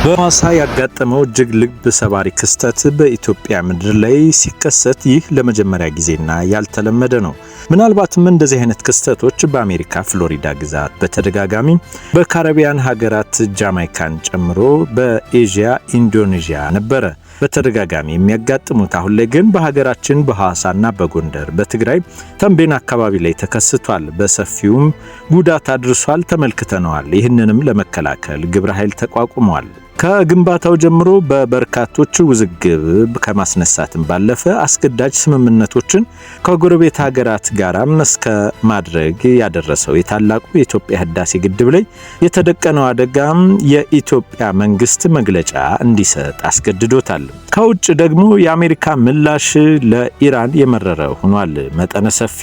በሐዋሳ ያጋጠመው እጅግ ልብ ሰባሪ ክስተት በኢትዮጵያ ምድር ላይ ሲከሰት ይህ ለመጀመሪያ ጊዜና ያልተለመደ ነው። ምናልባትም እንደዚህ አይነት ክስተቶች በአሜሪካ ፍሎሪዳ ግዛት በተደጋጋሚ በካሪቢያን ሀገራት ጃማይካን ጨምሮ በኤዥያ ኢንዶኔዥያ ነበረ በተደጋጋሚ የሚያጋጥሙት። አሁን ላይ ግን በሀገራችን በሐዋሳና በጎንደር በትግራይ ተንቤን አካባቢ ላይ ተከስቷል። በሰፊውም ጉዳት አድርሷል፣ ተመልክተነዋል። ይህንንም ለመከላከል ግብረ ኃይል ተቋቁሟል። ከግንባታው ጀምሮ በበርካቶች ውዝግብ ከማስነሳትም ባለፈ አስገዳጅ ስምምነቶችን ከጎረቤት ሀገራት ጋራም እስከ ማድረግ ያደረሰው የታላቁ የኢትዮጵያ ህዳሴ ግድብ ላይ የተደቀነው አደጋም የኢትዮጵያ መንግስት መግለጫ እንዲሰጥ አስገድዶታል። ከውጭ ደግሞ የአሜሪካ ምላሽ ለኢራን የመረረ ሆኗል። መጠነ ሰፊ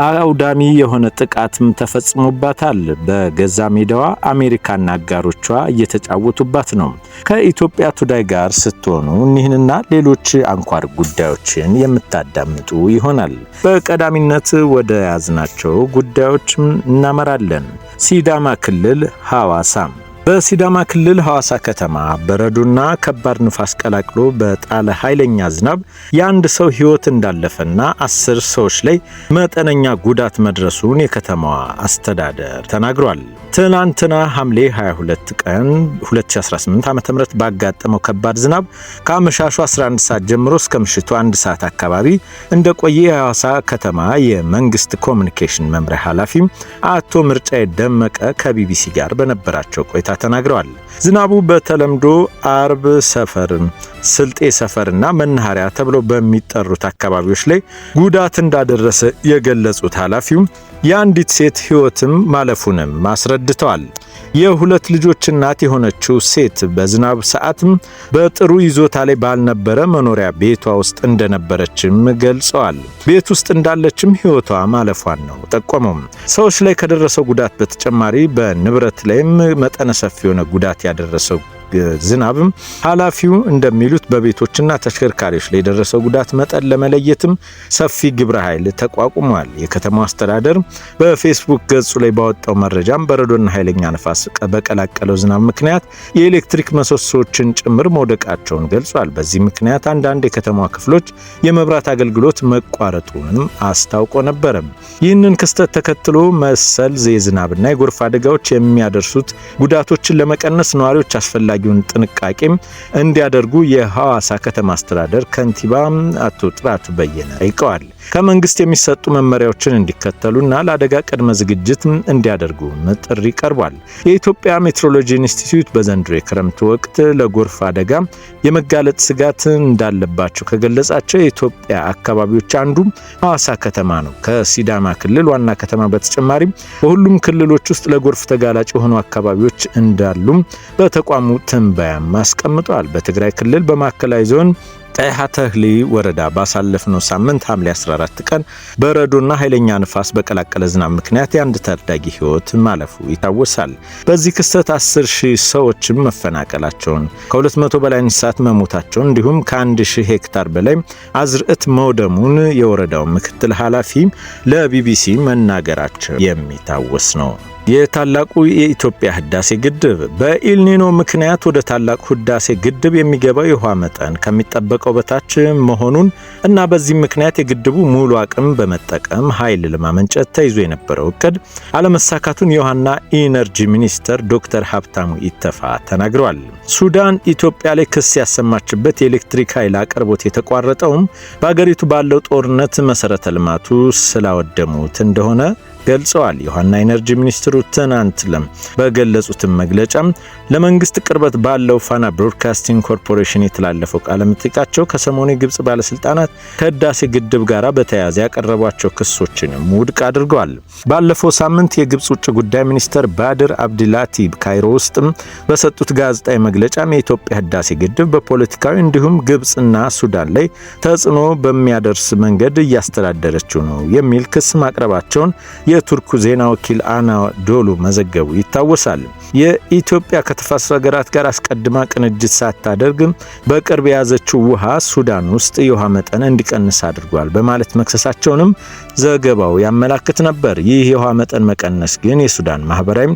አውዳሚ የሆነ ጥቃትም ተፈጽሞባታል። በገዛ ሜዳዋ አሜሪካና አጋሮቿ እየተጫወቱባት ነው። ከኢትዮጵያ ቱዳይ ጋር ስትሆኑ እኒህንና ሌሎች አንኳር ጉዳዮችን የምታዳምጡ ይሆናል። በቀዳሚነት ወደ ያዝናቸው ጉዳዮች እናመራለን። ሲዳማ ክልል ሐዋሳ። በሲዳማ ክልል ሐዋሳ ከተማ በረዶና ከባድ ንፋስ ቀላቅሎ በጣለ ኃይለኛ ዝናብ የአንድ ሰው ህይወት እንዳለፈና 10 ሰዎች ላይ መጠነኛ ጉዳት መድረሱን የከተማዋ አስተዳደር ተናግሯል። ትናንትና ሐምሌ 22 ቀን 2018 ዓ.ም ባጋጠመው ከባድ ዝናብ ከአመሻሹ 11 ሰዓት ጀምሮ እስከ ምሽቱ 1 ሰዓት አካባቢ እንደቆየ የሐዋሳ ከተማ የመንግስት ኮሚኒኬሽን መምሪያ ኃላፊ አቶ ምርጫዬ ደመቀ ከቢቢሲ ጋር በነበራቸው ቆይታ ተናግረዋል። ዝናቡ በተለምዶ አርብ ሰፈር፣ ስልጤ ሰፈርና መናኸሪያ ተብለው በሚጠሩት አካባቢዎች ላይ ጉዳት እንዳደረሰ የገለጹት ኃላፊው የአንዲት ሴት ህይወትም ማለፉንም አስረድተዋል። የሁለት ልጆች እናት የሆነችው ሴት በዝናብ ሰዓትም በጥሩ ይዞታ ላይ ባልነበረ መኖሪያ ቤቷ ውስጥ እንደነበረችም ገልጸዋል። ቤት ውስጥ እንዳለችም ህይወቷ ማለፏን ነው ጠቆመው። ሰዎች ላይ ከደረሰው ጉዳት በተጨማሪ በንብረት ላይም መጠነ ሰፊ የሆነ ጉዳት ያደረሰው ዝናብም ኃላፊው እንደሚሉት በቤቶችና ተሽከርካሪዎች ላይ የደረሰው ጉዳት መጠን ለመለየትም ሰፊ ግብረ ኃይል ተቋቁሟል። የከተማው አስተዳደር በፌስቡክ ገጹ ላይ ባወጣው መረጃም በረዶና ኃይለኛ ነፋስ በቀላቀለው ዝናብ ምክንያት የኤሌክትሪክ ምሰሶዎችን ጭምር መውደቃቸውን ገልጿል። በዚህ ምክንያት አንዳንድ የከተማዋ ክፍሎች የመብራት አገልግሎት መቋረጡንም አስታውቆ ነበር። ይህንን ክስተት ተከትሎ መሰል የዝናብና የጎርፍ አደጋዎች የሚያደርሱት ጉዳቶችን ለመቀነስ ነዋሪዎች አስፈላጊውን ጥንቃቄም እንዲያደርጉ የሐዋሳ ከተማ አስተዳደር ከንቲባ አቶ ጥራቱ በየነ ጠይቀዋል። ከመንግስት የሚሰጡ መመሪያዎችን እንዲከተሉና ለአደጋ ቅድመ ዝግጅት እንዲያደርጉ ጥሪ ቀርቧል። የኢትዮጵያ ሜትሮሎጂ ኢንስቲትዩት በዘንድሮ የክረምት ወቅት ለጎርፍ አደጋ የመጋለጥ ስጋት እንዳለባቸው ከገለጻቸው የኢትዮጵያ አካባቢዎች አንዱ ሐዋሳ ከተማ ነው። ከሲዳማ ክልል ዋና ከተማ በተጨማሪ በሁሉም ክልሎች ውስጥ ለጎርፍ ተጋላጭ የሆኑ አካባቢዎች እንዳሉ በተቋሙ ትንበያም አስቀምጧል። በትግራይ ክልል በማዕከላዊ ዞን ቀይሃ ተህሊ ወረዳ ባሳለፍነው ሳምንት ሐምሌ 14 ቀን በረዶና ኃይለኛ ንፋስ በቀላቀለ ዝናብ ምክንያት የአንድ ታዳጊ ህይወት ማለፉ ይታወሳል። በዚህ ክስተት 10,000 ሰዎችም መፈናቀላቸውን፣ ከ200 በላይ እንስሳት መሞታቸውን እንዲሁም ከ1,000 ሄክታር በላይ አዝርዕት መውደሙን የወረዳው ምክትል ኃላፊ ለቢቢሲ መናገራቸው የሚታወስ ነው። የታላቁ የኢትዮጵያ ህዳሴ ግድብ በኤልኒኖ ምክንያት ወደ ታላቁ ህዳሴ ግድብ የሚገባው የውሃ መጠን ከሚጠበቀው በታች መሆኑን እና በዚህ ምክንያት የግድቡ ሙሉ አቅም በመጠቀም ኃይል ለማመንጨት ተይዞ የነበረው እቅድ አለመሳካቱን የውሃና ኢነርጂ ሚኒስተር ዶክተር ሀብታሙ ኢተፋ ተናግረዋል። ሱዳን ኢትዮጵያ ላይ ክስ ያሰማችበት የኤሌክትሪክ ኃይል አቅርቦት የተቋረጠውም በአገሪቱ ባለው ጦርነት መሰረተ ልማቱ ስላወደሙት እንደሆነ ገልጸዋል። የውሃና ኢነርጂ ሚኒስትሩ ትናንት በገለጹት መግለጫ ለመንግስት ቅርበት ባለው ፋና ብሮድካስቲንግ ኮርፖሬሽን የተላለፈው ቃለ መጠይቃቸው ከሰሞኑ የግብጽ ባለስልጣናት ከህዳሴ ግድብ ጋር በተያያዘ ያቀረቧቸው ክሶችን ውድቅ አድርገዋል። ባለፈው ሳምንት የግብጽ ውጭ ጉዳይ ሚኒስትር ባድር አብዲላቲ ካይሮ ውስጥ በሰጡት ጋዜጣዊ መግለጫ የኢትዮጵያ ህዳሴ ግድብ በፖለቲካዊ እንዲሁም ግብጽና ሱዳን ላይ ተጽዕኖ በሚያደርስ መንገድ እያስተዳደረችው ነው የሚል ክስ ማቅረባቸውን የቱርኩ ዜና ወኪል አናዶሉ መዘገቡ ይታወሳል። የኢትዮጵያ ከተፋሰስ ሀገራት ጋር አስቀድማ ቅንጅት ሳታደርግ በቅርብ የያዘችው ውሃ ሱዳን ውስጥ የውሃ መጠን እንዲቀንስ አድርጓል በማለት መክሰሳቸውንም ዘገባው ያመላክት ነበር። ይህ የውሃ መጠን መቀነስ ግን የሱዳን ማህበራዊ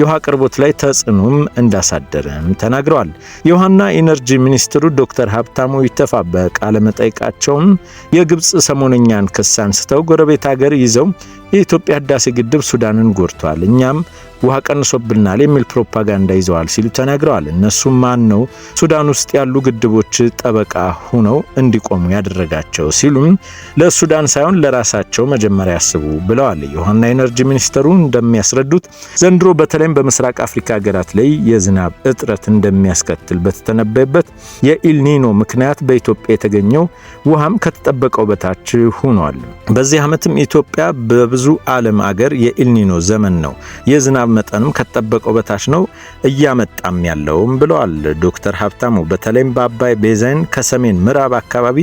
የውሃ አቅርቦት ላይ ተጽዕኖም እንዳሳደረም ተናግረዋል። የውሃና ኢነርጂ ሚኒስትሩ ዶክተር ሀብታሙ ኢተፋ በቃለ መጠይቃቸውም የግብጽ ሰሞነኛን ክስ አንስተው ጎረቤት ሀገር ይዘው የኢትዮጵያ ህዳሴ ግድብ ሱዳንን ጎድቷል፣ እኛም ውሃ ቀንሶብናል የሚል ፕሮፓጋንዳ ይዘዋል ሲሉ ተናግረዋል። እነሱ ማን ነው ሱዳን ውስጥ ያሉ ግድቦች ጠበቃ ሆነው እንዲቆሙ ያደረጋቸው ሲሉም ለሱዳን ሳይሆን ለራሳቸው መጀመሪያ ያስቡ ብለዋል። የውሃና ኢነርጂ ሚኒስተሩ እንደሚያስረዱት ዘንድሮ በተለይም በምስራቅ አፍሪካ ሀገራት ላይ የዝናብ እጥረት እንደሚያስከትል በተተነበየበት የኢልኒኖ ምክንያት በኢትዮጵያ የተገኘው ውሃም ከተጠበቀው በታች ሆኗል። በዚህ ዓመትም ኢትዮጵያ በብዙ ዓለም አገር የኢልኒኖ ዘመን ነው፣ የዝናብ መጠንም ከተጠበቀው በታች ነው እያመጣም ያለውም ብለዋል ዶክተር ሀብታሙ። በተለይም በአባይ ቤዛይን ከሰሜን ምዕራብ አካባቢ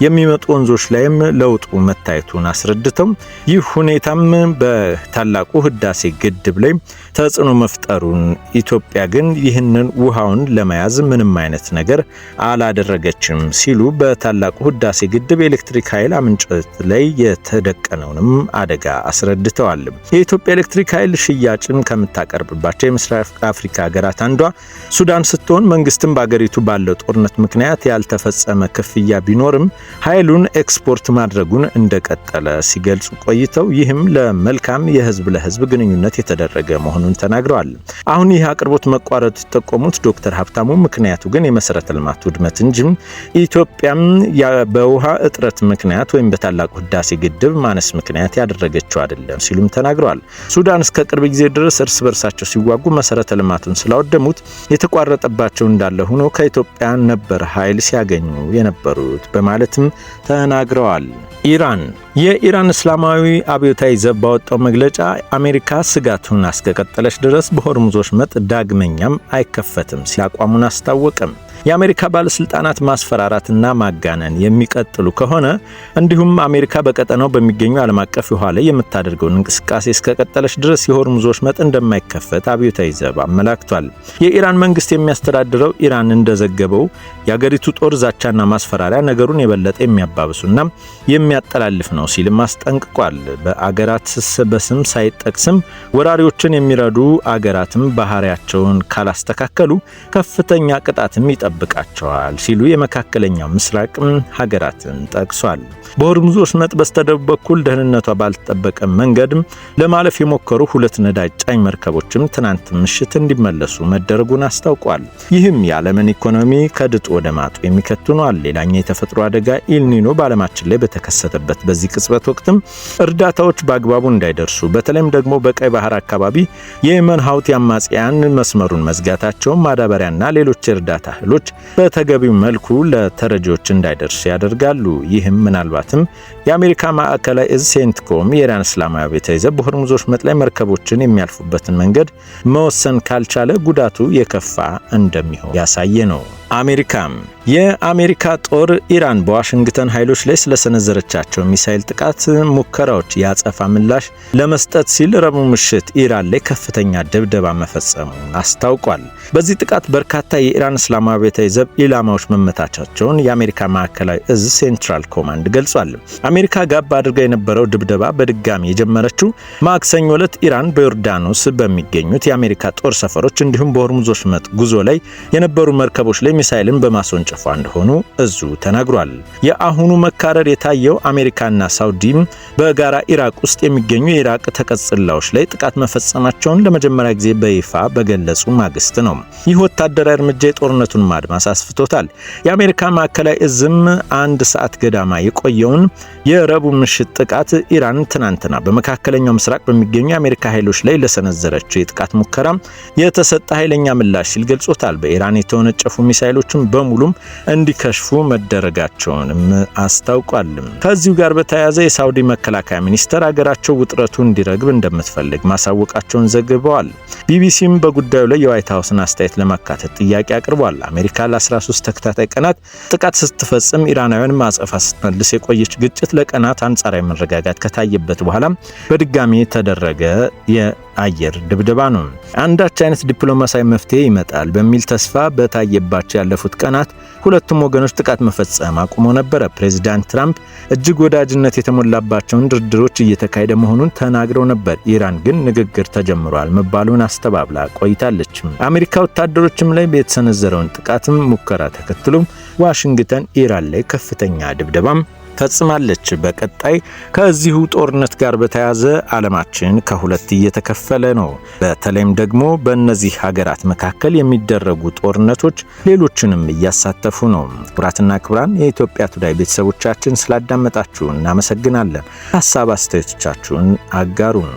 የሚመጡ ወንዞች ላይም ለውጡ መታየቱን አስረድተው ይህ ሁኔታም በታላቁ ህዳሴ ግድብ ላይ ተጽዕኖ መፍጠሩን፣ ኢትዮጵያ ግን ይህንን ውሃውን ለመያዝ ምንም አይነት ነገር አላደረገችም ሲሉ በታላቁ ህዳሴ ግድብ የኤሌክትሪክ ኃይል አመንጨት ላይ የተደቀነውንም አደጋ አስረድተዋል። የኢትዮጵያ ኤሌክትሪክ ኃይል ሽያጭም ከምታቀርብባቸው የምስራቅ አፍሪካ ሀገራት አንዷ ሱዳን ስትሆን መንግስትም በአገሪቱ ባለው ጦርነት ምክንያት ያልተፈጸመ ክፍያ ቢኖርም ኃይሉን ኤክስፖርት ማድረጉን እንደቀጠለ ሲገልጹ ቆይተው ይህም ለመልካም የህዝብ ለህዝብ ግንኙነት የተደረገ መሆኑን ተናግረዋል። አሁን ይህ አቅርቦት መቋረጡ የተጠቆሙት ዶክተር ሀብታሙ ምክንያቱ ግን የመሰረተ ልማት ውድመት እንጂ ኢትዮጵያም በውሃ እጥረት ምክንያት ወይም በታላቁ ህዳሴ ግድብ ማነስ ምክንያት ያደረገችው አይደለም ሲሉም ተናግረዋል። ሱዳን እስከ ቅርብ ጊዜ ድረስ እርስ በርሳቸው ሲዋጉ መሰረተ ልማቱን ስላወደሙት የተቋረጠባቸው እንዳለ ሆኖ ከኢትዮጵያ ነበር ኃይል ሲያገኙ የነበሩት በማለትም ተናግረዋል። የኢራን እስላማዊ አብዮታዊ ዘብ ባወጣው መግለጫ አሜሪካ ስጋቱን እስከቀጠለች ድረስ በሆርሙዝ ወሽመጥ ዳግመኛም አይከፈትም ሲል አቋሙን አስታወቀም። የአሜሪካ ባለስልጣናት ማስፈራራትና ማጋነን የሚቀጥሉ ከሆነ እንዲሁም አሜሪካ በቀጠናው በሚገኙ ዓለም አቀፍ ውሃ ላይ የምታደርገውን እንቅስቃሴ እስከቀጠለች ድረስ የሆርሙዝ ወሽመጥ እንደማይከፈት አብዮታዊ ዘብ አመላክቷል። የኢራን መንግስት የሚያስተዳድረው ኢራን እንደዘገበው የአገሪቱ ጦር ዛቻና ማስፈራሪያ ነገሩን የበለጠ የሚያባብሱና የሚያጠላልፍ ነው ሲልም አስጠንቅቋል። በአገራት በስም ሳይጠቅስም ወራሪዎችን የሚረዱ አገራትም ባህሪያቸውን ካላስተካከሉ ከፍተኛ ቅጣትም ይጠብቃቸዋል ሲሉ የመካከለኛው ምስራቅ ሀገራትን ጠቅሷል። በሆርሙዝ ወሽመጥ በስተደቡብ በኩል ደህንነቷ ባልተጠበቀ መንገድ ለማለፍ የሞከሩ 2 ነዳጅ ጫኝ መርከቦችም ትናንት ምሽት እንዲመለሱ መደረጉን አስታውቋል። ይህም የዓለምን ኢኮኖሚ ከድጡ ወደ ማጡ የሚከቱ ነው። ሌላኛው የተፈጥሮ አደጋ ኢልኒኖ በዓለማችን ላይ በተከሰተበት በዚህ ቅጽበት ወቅትም እርዳታዎች በአግባቡ እንዳይደርሱ በተለይም ደግሞ በቀይ ባህር አካባቢ የየመን ሀውቲ አማጽያን መስመሩን መዝጋታቸው ማዳበሪያና ሌሎች እርዳታ እህሎች በተገቢው መልኩ ለተረጂዎች እንዳይደርሱ ያደርጋሉ። ይህም ምናልባትም የአሜሪካ ማዕከላዊ እዝ ሴንትኮም የኢራን እስላማዊ አብዮታዊ ዘብ በሆርሙዝ ወሽመጥ ላይ መርከቦችን የሚያልፉበትን መንገድ መወሰን ካልቻለ ጉዳቱ የከፋ እንደሚሆን ያሳየ ነው። የአሜሪካ ጦር ኢራን በዋሽንግተን ኃይሎች ላይ ስለሰነዘረቻቸው ሚሳኤል ጥቃት ሙከራዎች ያጸፋ ምላሽ ለመስጠት ሲል ረቡዕ ምሽት ኢራን ላይ ከፍተኛ ድብደባ መፈጸሙን አስታውቋል። በዚህ ጥቃት በርካታ የኢራን እስላማዊ አብዮታዊ ዘብ ኢላማዎች መመታታቸውን የአሜሪካ ማዕከላዊ እዝ ሴንትራል ኮማንድ ገልጿል። አሜሪካ ጋብ አድርጋ የነበረው ድብደባ በድጋሚ የጀመረችው ማክሰኞ ዕለት ኢራን በዮርዳኖስ በሚገኙት የአሜሪካ ጦር ሰፈሮች እንዲሁም በሆርሙዝ ወሽመጥ ጉዞ ላይ የነበሩ መርከቦች ላይ ሚሳኤልን በማስወንጨፏ እንደሆኑ እዙ ተናግሯል። የአሁኑ መካረር የታየው አሜሪካና ሳውዲም በጋራ ኢራቅ ውስጥ የሚገኙ የኢራቅ ተቀጽላዎች ላይ ጥቃት መፈጸማቸውን ለመጀመሪያ ጊዜ በይፋ በገለጹ ማግስት ነው። ይህ ወታደራዊ እርምጃ የጦርነቱን ማድማስ አስፍቶታል። የአሜሪካ ማዕከላዊ እዝም 1 ሰዓት ገዳማ የቆየውን የረቡዕ ምሽት ጥቃት ኢራን ትናንትና በመካከለኛው ምስራቅ በሚገኙ የአሜሪካ ኃይሎች ላይ ለሰነዘረችው የጥቃት ሙከራ የተሰጠ ኃይለኛ ምላሽ ሲል ገልጾታል። በኢራን የተወነጨፉ ሚሳኤሎችን በሙሉም እንዲከሽፉ መደረጋቸውንም አስታውቋል። ከዚሁ ጋር በተያያዘ የሳውዲ መከላከያ ሚኒስተር አገራቸው ውጥረቱ እንዲረግብ እንደምትፈልግ ማሳወቃቸውን ዘግበዋል። ቢቢሲም በጉዳዩ ላይ የዋይት ሃውስን አስተያየት ለማካተት ጥያቄ አቅርቧል። አሜሪካ ለ13 ተከታታይ ቀናት ጥቃት ስትፈጽም ኢራናውያን ማጸፋ ስትመልስ የቆየች ግጭት ለቀናት አንጻራዊ መረጋጋት ከታየበት በኋላ በድጋሚ ተደረገ የአየር ድብደባ ነው። አንዳች አይነት ዲፕሎማሲያዊ መፍትሄ ይመጣል በሚል ተስፋ በታየባቸው ያለፉት ቀናት ሁለቱም ወገኖች ጥቃት መፈጸም አቁመው ነበረ። ፕሬዚዳንት ትራምፕ እጅግ ወዳጅነት የተሞላባቸውን ድርድሮች እየተካሄደ መሆኑን ተናግረው ነበር። ኢራን ግን ንግግር ተጀምሯል መባሉን አስተባብላ ቆይታለች። አሜሪካ ወታደሮችም ላይ የተሰነዘረውን ጥቃትም ሙከራ ተከትሎ ዋሽንግተን ኢራን ላይ ከፍተኛ ድብደባም ፈጽማለች። በቀጣይ ከዚሁ ጦርነት ጋር በተያያዘ ዓለማችን ከሁለት እየተከፈለ ነው። በተለይም ደግሞ በእነዚህ ሀገራት መካከል የሚደረጉ ጦርነቶች ሌሎችንም እያሳተፉ ነው። ክቡራትና ክቡራን የኢትዮጵያ ቱዴይ ቤተሰቦቻችን ስላዳመጣችሁ እናመሰግናለን። ሀሳብ አስተያየቶቻችሁን አጋሩን።